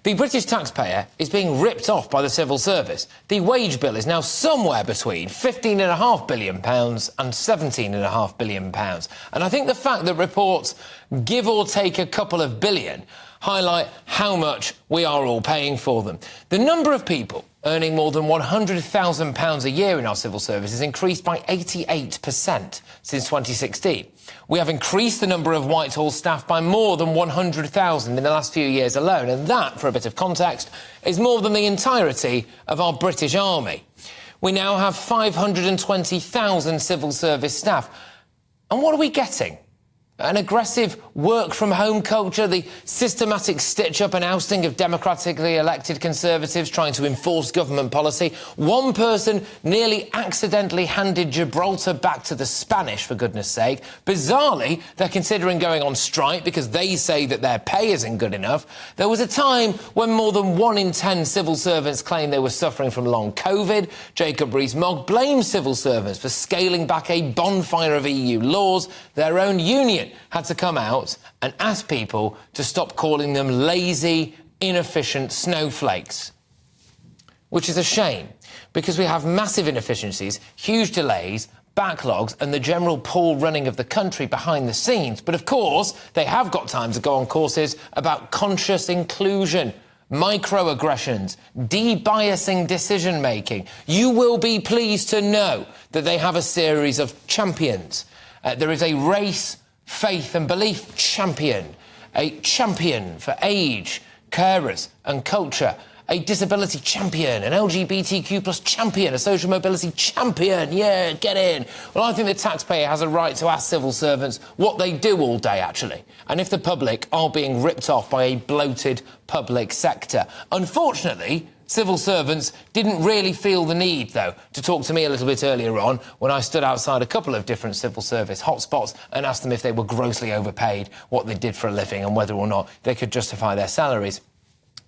The British taxpayer is being ripped off by the civil service. The wage bill is now somewhere between £15.5 billion and £17.5 billion. And I think the fact that reports give or take a couple of billion highlight how much we are all paying for them. The number of people earning more than £100,000 a year in our civil service has increased by 88% since 2016. We have increased the number of Whitehall staff by more than 100,000 in the last few years alone, and that, for a bit of context, is more than the entirety of our British Army. We now have 520,000 civil service staff. And what are we getting? An aggressive work-from-home culture, the systematic stitch-up and ousting of democratically elected Conservatives trying to enforce government policy. One person nearly accidentally handed Gibraltar back to the Spanish, for goodness sake. Bizarrely, they're considering going on strike because they say that their pay isn't good enough. There was a time when more than 1 in 10 civil servants claimed they were suffering from long COVID. Jacob Rees-Mogg blamed civil servants for scaling back a bonfire of EU laws. Their own union had to come out and ask people to stop calling them lazy, inefficient snowflakes. Which is a shame, because we have massive inefficiencies, huge delays, backlogs and the general poor running of the country behind the scenes. But of course, they have got time to go on courses about conscious inclusion, microaggressions, de-biasing decision-making. You will be pleased to know that they have a series of champions. There is a race, faith and belief champion, a champion for age, carers and culture, a disability champion, an LGBTQ plus champion, a social mobility champion. Yeah, get in. Well, I think the taxpayer has a right to ask civil servants what they do all day, actually, and if the public are being ripped off by a bloated public sector. Unfortunately, civil servants didn't really feel the need, though, to talk to me a little bit earlier on when I stood outside a couple of different civil service hotspots and asked them if they were grossly overpaid, what they did for a living and whether or not they could justify their salaries.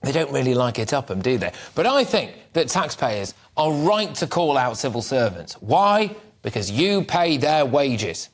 They don't really like it up them, do they? But I think that taxpayers are right to call out civil servants. Why? Because you pay their wages.